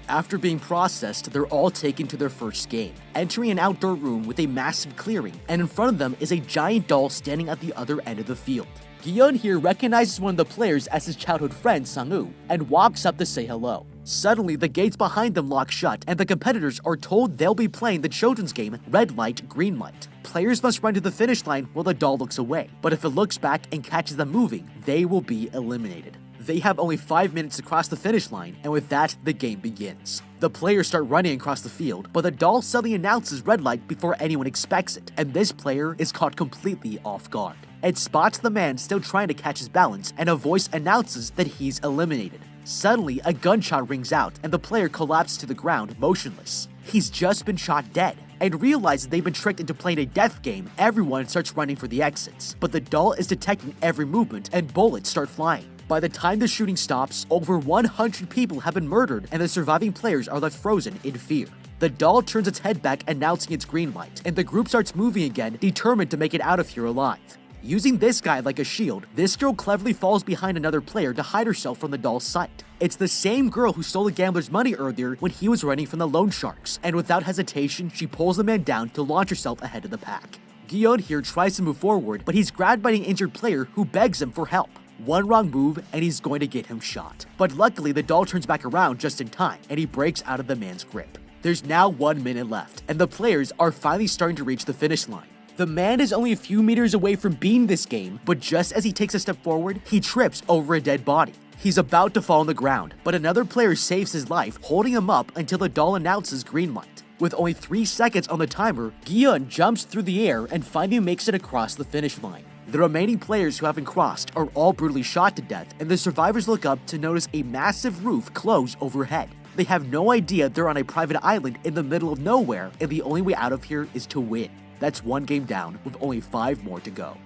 After being processed, they're all taken to their first game, entering an outdoor room with a massive clearing, and in front of them is a giant doll standing at the other end of the field. Gi-yeon here recognizes one of the players as his childhood friend Sang-woo and walks up to say hello. Suddenly, the gates behind them lock shut and the competitors are told they'll be playing the children's game Red Light, Green Light. Players must run to the finish line while the doll looks away, but if it looks back and catches them moving, they will be eliminated. They have only 5 minutes to cross the finish line, and with that, the game begins. The players start running across the field, but the doll suddenly announces red light before anyone expects it, and this player is caught completely off guard. It spots the man still trying to catch his balance, and a voice announces that he's eliminated. Suddenly, a gunshot rings out, and the player collapses to the ground, motionless. He's just been shot dead. And realizes they've been tricked into playing a death game, everyone starts running for the exits. But the doll is detecting every movement, and bullets start flying. By the time the shooting stops, over 100 people have been murdered, and the surviving players are left frozen in fear. The doll turns its head back, announcing its green light, and the group starts moving again, determined to make it out of here alive. Using this guy like a shield, this girl cleverly falls behind another player to hide herself from the doll's sight. It's the same girl who stole the gambler's money earlier when he was running from the loan sharks, and without hesitation, she pulls the man down to launch herself ahead of the pack. Gi-yeon here tries to move forward, but he's grabbed by an injured player who begs him for help. One wrong move, and he's going to get him shot. But luckily, the doll turns back around just in time, and he breaks out of the man's grip. There's now 1 minute left, and the players are finally starting to reach the finish line. The man is only a few meters away from beating this game, but just as he takes a step forward, he trips over a dead body. He's about to fall on the ground, but another player saves his life, holding him up until the doll announces green light. With only 3 seconds on the timer, Gi-yeon jumps through the air and finally makes it across the finish line. The remaining players who haven't crossed are all brutally shot to death, and the survivors look up to notice a massive roof close overhead. They have no idea they're on a private island in the middle of nowhere, and the only way out of here is to win. That's 1 game down, with only 5 more to go.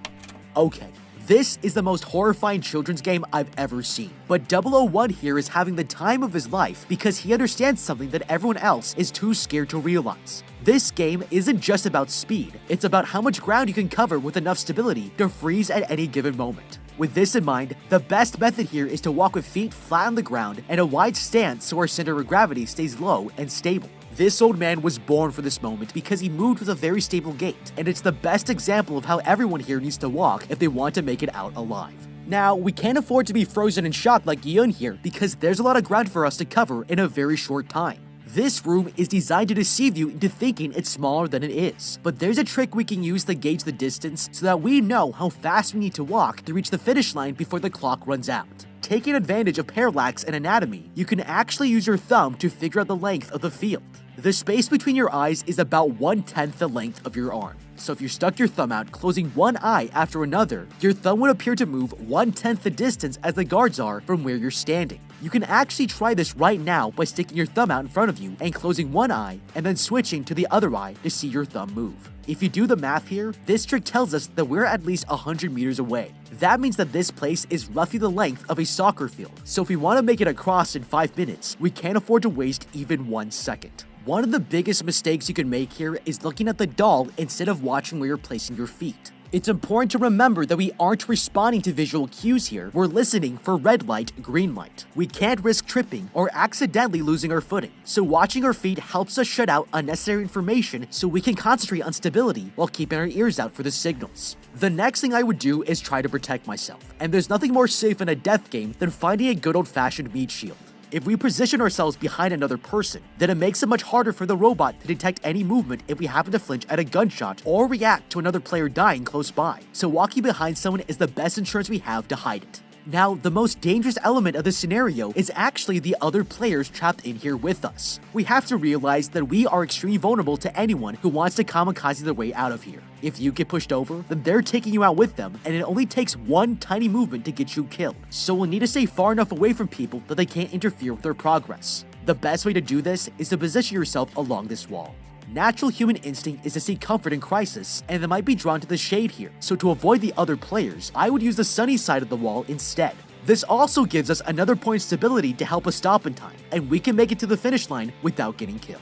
Okay, this is the most horrifying children's game I've ever seen, but 001 here is having the time of his life because he understands something that everyone else is too scared to realize. This game isn't just about speed, it's about how much ground you can cover with enough stability to freeze at any given moment. With this in mind, the best method here is to walk with feet flat on the ground and a wide stance so our center of gravity stays low and stable. This old man was born for this moment because he moved with a very stable gait, and it's the best example of how everyone here needs to walk if they want to make it out alive. Now, we can't afford to be frozen and shocked like Gi-yeon here because there's a lot of ground for us to cover in a very short time. This room is designed to deceive you into thinking it's smaller than it is, but there's a trick we can use to gauge the distance so that we know how fast we need to walk to reach the finish line before the clock runs out. Taking advantage of parallax and anatomy, you can actually use your thumb to figure out the length of the field. The space between your eyes is about 1/10 the length of your arm. So if you stuck your thumb out, closing one eye after another, your thumb would appear to move 1/10 the distance as the guards are from where you're standing. You can actually try this right now by sticking your thumb out in front of you and closing one eye and then switching to the other eye to see your thumb move. If you do the math here, this trick tells us that we're at least 100 meters away. That means that this place is roughly the length of a soccer field. So if we want to make it across in 5 minutes, we can't afford to waste even 1 second. One of the biggest mistakes you can make here is looking at the doll instead of watching where you're placing your feet. It's important to remember that we aren't responding to visual cues here, we're listening for red light, green light. We can't risk tripping or accidentally losing our footing, so watching our feet helps us shut out unnecessary information so we can concentrate on stability while keeping our ears out for the signals. The next thing I would do is try to protect myself, and there's nothing more safe in a death game than finding a good old-fashioned meat shield. If we position ourselves behind another person, then it makes it much harder for the robot to detect any movement if we happen to flinch at a gunshot or react to another player dying close by. So walking behind someone is the best insurance we have to hide it. Now, the most dangerous element of this scenario is actually the other players trapped in here with us. We have to realize that we are extremely vulnerable to anyone who wants to kamikaze their way out of here. If you get pushed over, then they're taking you out with them, and it only takes one tiny movement to get you killed. So we'll need to stay far enough away from people that they can't interfere with their progress. The best way to do this is to position yourself along this wall. Natural human instinct is to seek comfort in crisis, and they might be drawn to the shade here, so to avoid the other players, I would use the sunny side of the wall instead. This also gives us another point of stability to help us stop in time, and we can make it to the finish line without getting killed.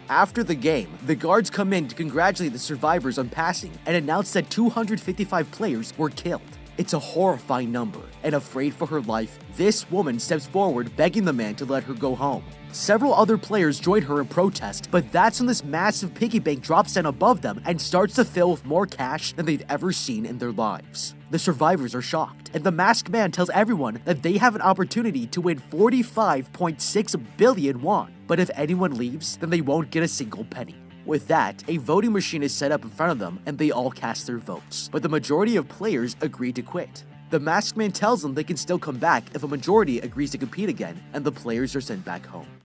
After the game, the guards come in to congratulate the survivors on passing and announce that 255 players were killed. It's a horrifying number, and afraid for her life, this woman steps forward begging the man to let her go home. Several other players join her in protest, but that's when this massive piggy bank drops down above them and starts to fill with more cash than they've ever seen in their lives. The survivors are shocked, and the masked man tells everyone that they have an opportunity to win 45.6 billion won, but if anyone leaves, then they won't get a single penny. With that, a voting machine is set up in front of them and they all cast their votes, but the majority of players agree to quit. The masked man tells them they can still come back if a majority agrees to compete again, and the players are sent back home.